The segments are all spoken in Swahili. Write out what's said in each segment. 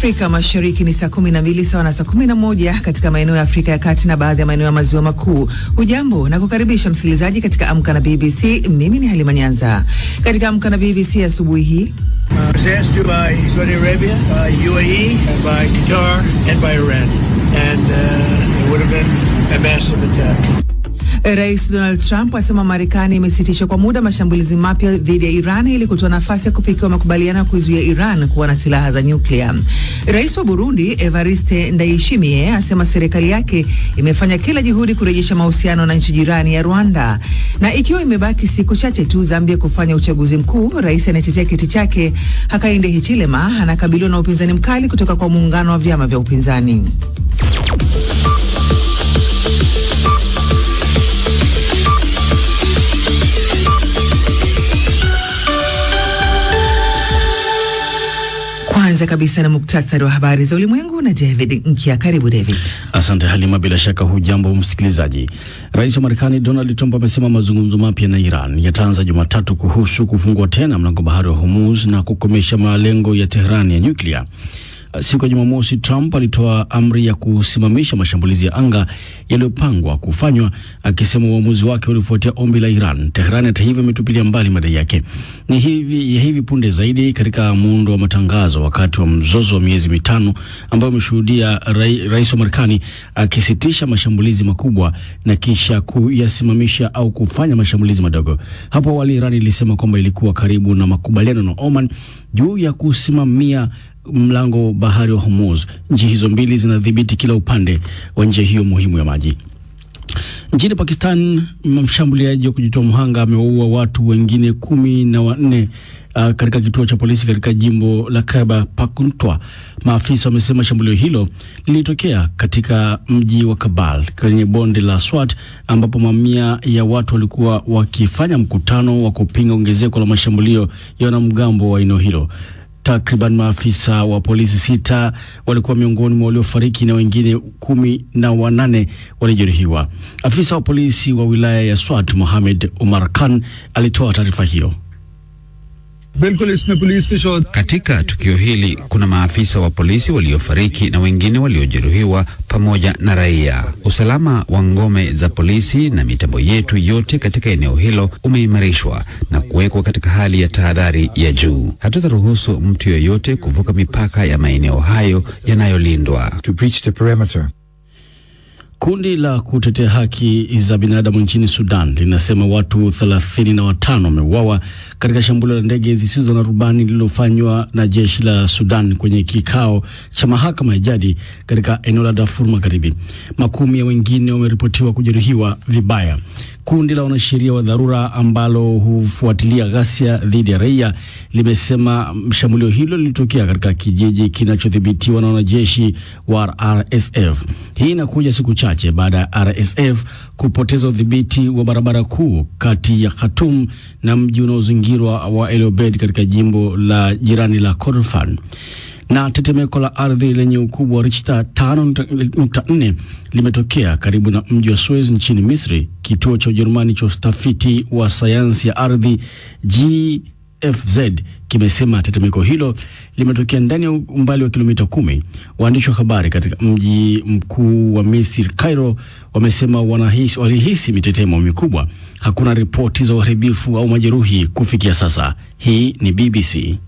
Afrika Mashariki ni saa 12 sawa na saa 11 katika maeneo ya Afrika ya Kati na baadhi ya maeneo ya Maziwa Makuu. Hujambo na kukaribisha msikilizaji katika Amka na BBC. Mimi ni Halima Nyanza. Katika Amka na BBC asubuhi hii, Sent by Saudi Arabia, by UAE, and by Qatar, and by Iran. And it would have been a massive attack. Rais Donald Trump asema Marekani imesitisha kwa muda mashambulizi mapya dhidi ya Iran ili kutoa nafasi ya kufikia makubaliano ya kuzuia Iran kuwa na silaha za nyuklia. Rais wa Burundi Evariste Ndayishimiye asema serikali yake imefanya kila juhudi kurejesha mahusiano na nchi jirani ya Rwanda. Na ikiwa imebaki siku chache tu Zambia kufanya uchaguzi mkuu, rais anayetetea kiti chake Hakainde Hichilema anakabiliwa na upinzani mkali kutoka kwa muungano wa vyama vya upinzani. Kwanza kabisa na muktasari wa habari za ulimwengu na David Nkia. Karibu David. Asante Halima, bila shaka hujambo msikilizaji. Rais wa Marekani Donald Trump amesema mazungumzo mapya na Iran yataanza Jumatatu kuhusu kufungua tena mlango bahari wa Hormuz na kukomesha malengo ya Tehran ya nyuklia. Siku ya Jumamosi, Trump alitoa amri ya kusimamisha mashambulizi ya anga yaliyopangwa kufanywa, akisema uamuzi wake ulifuatia ombi la Iran. Tehran hata hivyo imetupilia mbali madai yake. Ni hivi punde zaidi katika muundo wa matangazo wakati wa mzozo wa miezi mitano ambao umeshuhudia rais wa Marekani akisitisha mashambulizi makubwa na kisha kuyasimamisha au kufanya mashambulizi madogo. Hapo awali Iran ilisema kwamba ilikuwa karibu na makubaliano na Oman juu ya kusimamia mlango bahari wa Hormuz. Nchi hizo mbili zinadhibiti kila upande wa njia hiyo muhimu ya maji. Nchini Pakistan, mshambuliaji wa kujitoa mhanga amewaua watu wengine 14 katika kituo cha polisi katika jimbo la Khyber Pakhtunkhwa. Maafisa wamesema shambulio hilo lilitokea katika mji wa Kabul kwenye bonde la Swat, ambapo mamia ya watu walikuwa wakifanya mkutano wa kupinga ongezeko la mashambulio ya wanamgambo wa eneo hilo. Takriban maafisa wa polisi 6 walikuwa miongoni mwa waliofariki na wengine 18 walijeruhiwa. Afisa wa polisi wa wilaya ya Swat Mohamed Umar Khan alitoa taarifa hiyo. Katika tukio hili kuna maafisa wa polisi waliofariki na wengine waliojeruhiwa pamoja na raia. Usalama wa ngome za polisi na mitambo yetu yote katika eneo hilo umeimarishwa na kuwekwa katika hali ya tahadhari ya juu. Hatutaruhusu mtu yeyote kuvuka mipaka ya maeneo hayo yanayolindwa. To breach the perimeter. Kundi la kutetea haki za binadamu nchini Sudan linasema watu 35 wameuawa katika shambulio la ndege zisizo na rubani lililofanywa na jeshi la Sudan kwenye kikao cha mahakama ya jadi katika eneo la Darfur Magharibi. Makumi ya wengine wameripotiwa kujeruhiwa vibaya. Kundi la wanasheria wa dharura ambalo hufuatilia ghasia dhidi ya raia limesema shambulio hilo lilitokea katika kijiji kinachodhibitiwa na wanajeshi wa RSF. Hii inakuja siku chache baada ya RSF kupoteza udhibiti wa barabara kuu kati ya Khartoum na mji unaozingirwa wa El Obeid katika jimbo la jirani la Kordofan. Na tetemeko la ardhi lenye ukubwa wa Richter 5.4 limetokea karibu na mji wa Suez nchini Misri. Kituo cha Ujerumani cha utafiti wa sayansi ya ardhi GFZ kimesema tetemeko hilo limetokea ndani ya umbali wa kilomita 10. Waandishi wa habari katika mji mkuu wa Misri Cairo wamesema walihisi mitetemo mikubwa. Hakuna ripoti za uharibifu au majeruhi kufikia sasa. Hii ni BBC.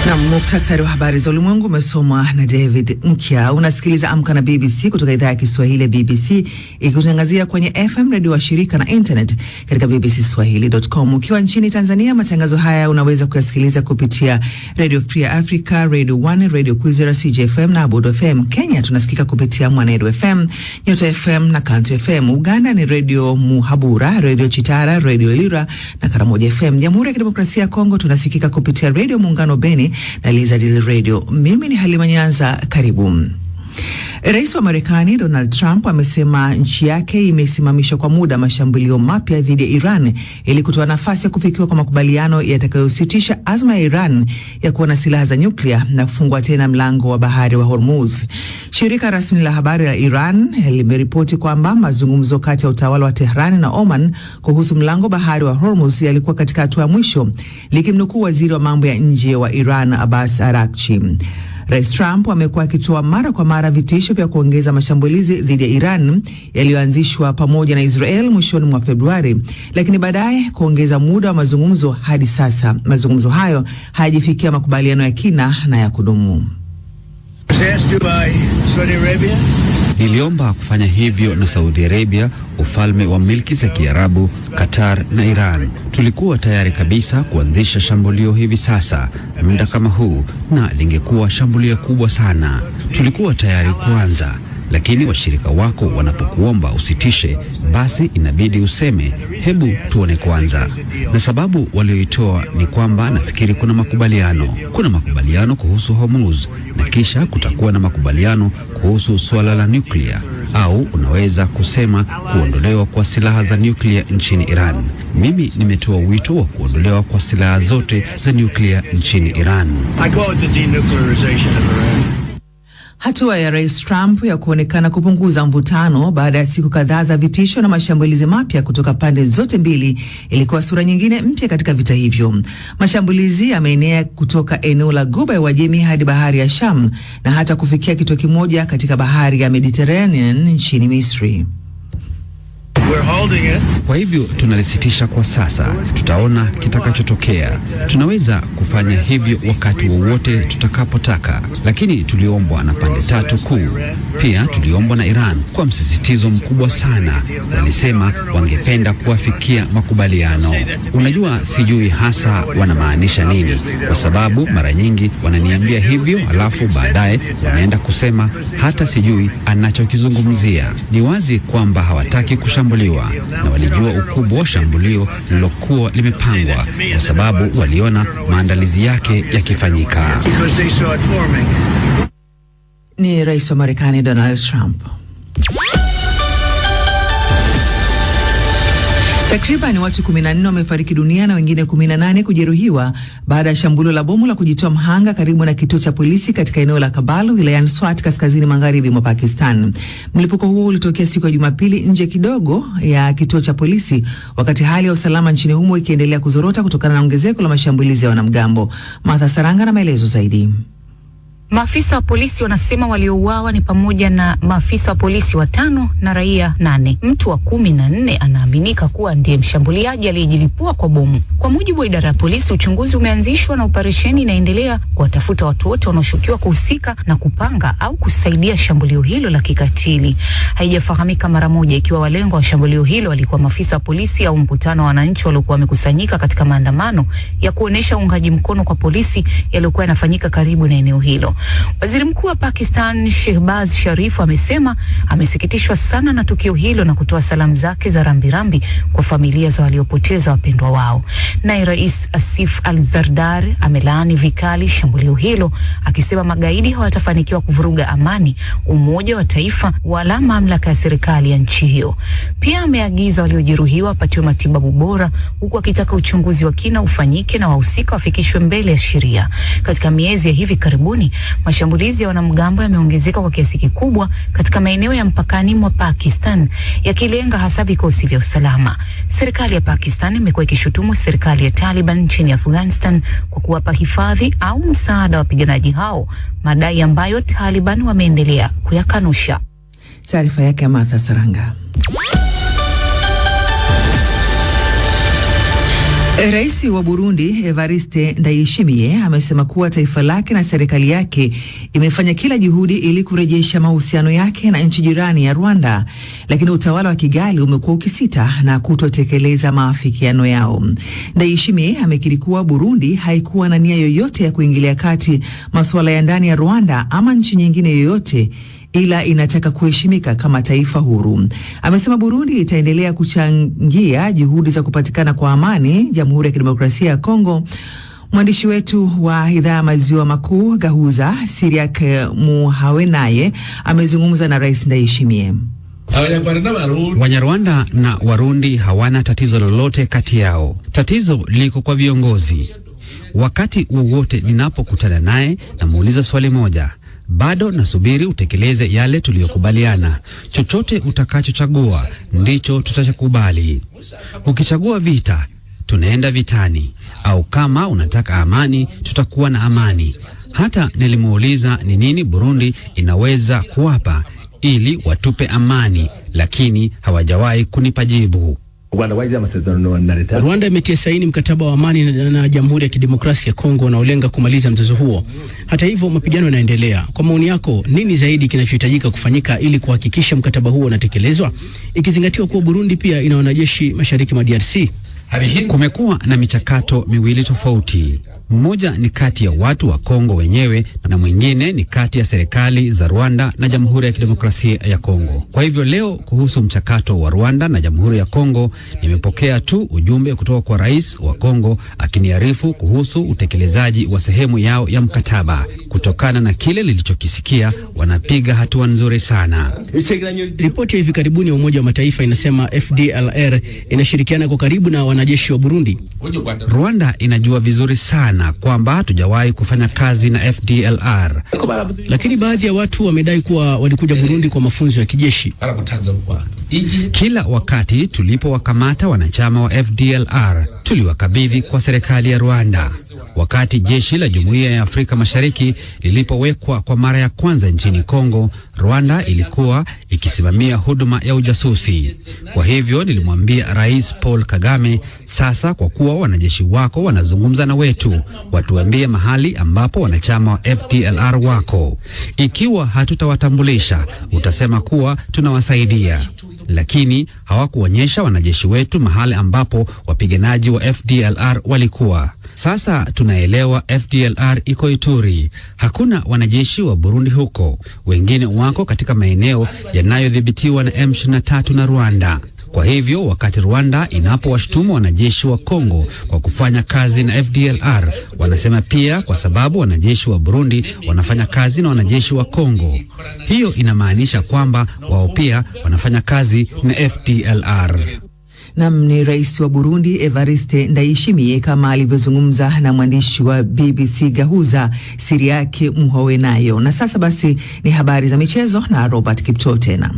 Na muktasari wa habari za ulimwengu umesomwa na David Nkia. Unasikiliza Amka na BBC kutoka idhaa ya Kiswahili ya BBC, ikutangazia kwenye FM radio wa shirika na internet katika bbcswahili.com. Ukiwa nchini Tanzania, matangazo haya unaweza kuyasikiliza kupitia Radio Free Africa, Radio 1, Radio Kwizera, CJFM na Aboud FM. Kenya tunasikika kupitia Mwanedu FM, Nyota FM na Kanto FM. Uganda ni Radio Muhabura, Radio Chitara, Radio Elira na Karamoja FM. Jamhuri ya Kidemokrasia ya Kongo tunasikika kupitia Radio Muungano Beni na Lizard Radio. Mimi ni Halima Nyanza, karibu. Rais wa Marekani Donald Trump amesema nchi yake imesimamisha kwa muda mashambulio mapya dhidi ya Iran ili kutoa nafasi ya kufikiwa kwa makubaliano yatakayositisha azma ya Iran ya kuwa na silaha za nyuklia na kufungua tena mlango wa bahari wa Hormuz. Shirika rasmi la habari la Iran limeripoti kwamba mazungumzo kati ya utawala wa Tehran na Oman kuhusu mlango bahari wa Hormuz yalikuwa katika hatua ya mwisho, likimnukuu waziri wa mambo ya nje wa Iran Abbas Araghchi. Rais Trump amekuwa akitoa mara kwa mara vitisho vya kuongeza mashambulizi dhidi ya Iran yaliyoanzishwa pamoja na Israel mwishoni mwa Februari, lakini baadaye kuongeza muda wa mazungumzo. Hadi sasa mazungumzo hayo hayajafikia makubaliano ya kina na ya kudumu. Niliomba kufanya hivyo na Saudi Arabia, ufalme wa milki za Kiarabu, Qatar na Iran. Tulikuwa tayari kabisa kuanzisha shambulio hivi sasa muda kama huu, na lingekuwa shambulio kubwa sana. Tulikuwa tayari kuanza, lakini washirika wako wanapokuomba usitishe, basi inabidi useme hebu tuone kwanza. Na sababu walioitoa ni kwamba nafikiri kuna makubaliano kuhusu Hormuz, na kisha kutakuwa na makubaliano kuhusu suala la nyuklia, au unaweza kusema kuondolewa kwa silaha za nyuklia nchini Iran. Mimi nimetoa wito wa kuondolewa kwa silaha zote za nyuklia nchini Iran. Hatua ya Rais Trump ya kuonekana kupunguza mvutano baada ya siku kadhaa za vitisho na mashambulizi mapya kutoka pande zote mbili ilikuwa sura nyingine mpya katika vita hivyo. Mashambulizi yameenea kutoka eneo la Ghuba ya Uajemi hadi bahari ya Sham na hata kufikia kituo kimoja katika bahari ya Mediterranean nchini Misri. Kwa hivyo tunalisitisha kwa sasa, tutaona kitakachotokea. Tunaweza kufanya hivyo wakati wowote tutakapotaka, lakini tuliombwa na pande tatu kuu. Pia tuliombwa na Iran kwa msisitizo mkubwa sana. Walisema wangependa kuwafikia makubaliano. Unajua, sijui hasa wanamaanisha nini, kwa sababu mara nyingi wananiambia hivyo, alafu baadaye wanaenda kusema hata sijui anachokizungumzia. Ni wazi kwamba hawataki kushambuliwa, na walijua ukubwa wa shambulio lilokuwa limepangwa, kwa sababu waliona maandalizi yake yakifanyika. Ni Rais wa Marekani Donald Trump. Takriban watu 14 wamefariki dunia na wengine 18 kujeruhiwa baada ya shambulio la bomu la kujitoa mhanga karibu na kituo cha polisi katika eneo la Kabul wilayani Swat kaskazini magharibi mwa Pakistan. Mlipuko huo ulitokea siku ya Jumapili nje kidogo ya kituo cha polisi, wakati hali ya usalama nchini humo ikiendelea kuzorota kutokana na ongezeko la mashambulizi ya wanamgambo. Martha Saranga na maelezo zaidi. Maafisa wa polisi wanasema waliouawa ni pamoja na maafisa wa polisi 5 na raia 8. Mtu wa 14 anaaminika kuwa ndiye mshambuliaji aliyejilipua kwa bomu. Kwa mujibu wa idara ya polisi, uchunguzi umeanzishwa na operesheni inaendelea kuwatafuta watu wote wanaoshukiwa kuhusika na kupanga au kusaidia shambulio hilo la kikatili. Haijafahamika mara moja ikiwa walengo wa shambulio hilo walikuwa maafisa wa polisi au mkutano wa wananchi waliokuwa wamekusanyika katika maandamano ya kuonesha uungaji mkono kwa polisi yaliokuwa yanafanyika karibu na eneo hilo. Waziri Mkuu wa Pakistan Shehbaz Sharif amesema amesikitishwa sana na tukio hilo na kutoa salamu zake za rambirambi kwa familia za waliopoteza wapendwa wao. Naye Rais Asif Al-Zardar amelaani vikali shambulio hilo, akisema magaidi hawatafanikiwa kuvuruga amani, umoja wa taifa wala mamlaka ya serikali ya nchi hiyo. Pia ameagiza waliojeruhiwa wapatiwe matibabu bora, huku akitaka uchunguzi wa kina ufanyike na wahusika wafikishwe mbele ya sheria. Katika miezi ya hivi karibuni, mashambulizi ya wanamgambo yameongezeka kwa kiasi kikubwa katika maeneo ya mpakani mwa Pakistan, yakilenga hasa vikosi vya usalama. Serikali ya Pakistan imekuwa ikishutumu serikali ya Taliban nchini Afghanistan kwa kuwapa hifadhi au msaada wapiganaji hao, madai ambayo Taliban wameendelea kuyakanusha. Taarifa yake ya Martha Saranga. Rais wa Burundi Evariste Ndayishimiye amesema kuwa taifa lake na serikali yake imefanya kila juhudi ili kurejesha mahusiano yake na nchi jirani ya Rwanda, lakini utawala wa Kigali umekuwa ukisita na kutotekeleza maafikiano yao. Ndayishimiye amekiri kuwa Burundi haikuwa na nia yoyote ya kuingilia kati masuala ya ndani ya Rwanda ama nchi nyingine yoyote, ila inataka kuheshimika kama taifa huru. Amesema Burundi itaendelea kuchangia juhudi za kupatikana kwa amani Jamhuri ya Kidemokrasia ya Kongo, Mwandishi wetu wa idhaa ya maziwa makuu Gahuza Siriak Muhawenaye amezungumza na Rais Ndayishimiye. Wanyarwanda na Warundi hawana tatizo lolote kati yao. Tatizo liko kwa viongozi. Wakati wowote ninapokutana naye namuuliza swali moja: bado nasubiri utekeleze yale tuliyokubaliana. Chochote utakachochagua ndicho tutachokubali. Ukichagua vita, tunaenda vitani, au kama unataka amani, tutakuwa na amani. Hata nilimuuliza ni nini Burundi inaweza kuwapa ili watupe amani, lakini hawajawahi kunipa jibu. Rwanda imetia saini mkataba wa amani na Jamhuri ya Kidemokrasia ya Kongo unaolenga kumaliza mzozo huo. Hata hivyo, mapigano yanaendelea. Kwa maoni yako, nini zaidi kinachohitajika kufanyika ili kuhakikisha mkataba huo unatekelezwa, ikizingatiwa kuwa Burundi pia ina wanajeshi mashariki mwa DRC? Kumekuwa na michakato miwili tofauti. Mmoja ni kati ya watu wa Kongo wenyewe na mwingine ni kati ya serikali za Rwanda na Jamhuri ya Kidemokrasia ya Kongo. Kwa hivyo leo, kuhusu mchakato wa Rwanda na Jamhuri ya Kongo, nimepokea tu ujumbe kutoka kwa Rais wa Kongo akiniarifu kuhusu utekelezaji wa sehemu yao ya mkataba. Kutokana na kile nilichokisikia, wanapiga hatua nzuri sana. Ripoti ya hivi karibuni ya Umoja wa Mataifa inasema FDLR inashirikiana kwa karibu na wanajeshi wa Burundi. Rwanda inajua vizuri sana kwamba hatujawahi kufanya kazi na FDLR. Lakini baadhi ya watu wamedai kuwa walikuja Burundi kwa mafunzo ya kijeshi. Kila wakati tulipowakamata wanachama wa FDLR, tuliwakabidhi kwa serikali ya Rwanda. Wakati jeshi la Jumuiya ya Afrika Mashariki lilipowekwa kwa mara ya kwanza nchini Kongo, Rwanda ilikuwa ikisimamia huduma ya ujasusi. Kwa hivyo nilimwambia Rais Paul Kagame, sasa kwa kuwa wanajeshi wako wanazungumza na wetu, watuambie mahali ambapo wanachama wa FDLR wako. Ikiwa hatutawatambulisha, utasema kuwa tunawasaidia. Lakini hawakuonyesha wanajeshi wetu mahali ambapo wapiganaji wa FDLR walikuwa. Sasa tunaelewa FDLR iko Ituri. Hakuna wanajeshi wa Burundi huko. Wengine wako katika maeneo yanayodhibitiwa na M23 na Rwanda. Kwa hivyo wakati Rwanda inapowashtumu wanajeshi wa Kongo kwa kufanya kazi na FDLR, wanasema pia kwa sababu wanajeshi wa Burundi wanafanya kazi na wanajeshi wa Kongo. Hiyo inamaanisha kwamba wao pia wanafanya kazi na FDLR. Ni Rais wa Burundi Evariste Ndayishimiye kama alivyozungumza na mwandishi wa BBC Gahuza Siriak Muhawenaye. Na sasa basi ni habari za michezo na Robert Kipto tena.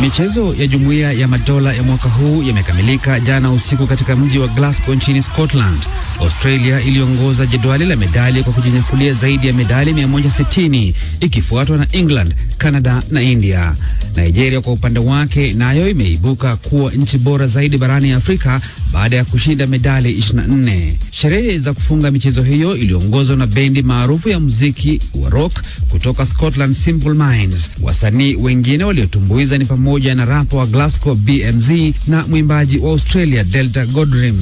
Michezo ya Jumuiya ya Madola ya mwaka huu yamekamilika jana usiku katika mji wa Glasgow nchini Scotland. Australia iliongoza jedwali la medali kwa kujinyakulia zaidi ya medali 160, ikifuatwa na England, Canada na India. Nigeria kwa upande wake nayo imeibuka kuwa nchi bora zaidi barani Afrika baada ya kushinda medali 24. Sherehe za kufunga michezo hiyo iliongozwa na bendi maarufu ya muziki wa rock kutoka Scotland, Simple Minds. Wasanii wengine waliotumbuiza ni pamoja na rapa wa Glasgow BMZ na mwimbaji wa Australia Delta Goddard.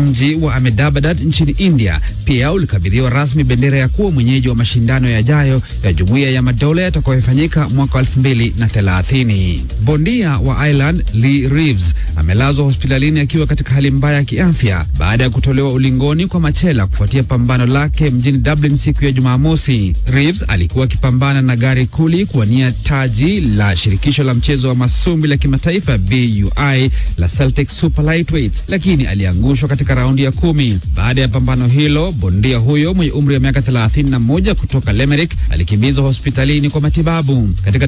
Mji wa Ahmedabad nchini India pia ulikabidhiwa rasmi bendera ya kuwa mwenyeji wa mashindano yajayo ya Jumuiya ya Madola yatakayofanyika mwaka 2030. Bondia wa Ireland Lee Reeves amelazwa hospitalini akiwa katika hali mbaya ya kiafya baada ya kutolewa ulingoni kwa machela kufuatia pambano lake mjini Dublin siku ya Jumamosi. Reeves alikuwa akipambana na Gary Cooley kuwania taji la shirikisho la mchezo wa masumbi la kimataifa BUI la Celtic Super Lightweight, lakini aliangushwa katika raundi ya 10. Baada ya pambano hilo, bondia huyo mwenye umri wa miaka 31 kutoka Limerick alikimbizwa hospitalini kwa matibabu. Katika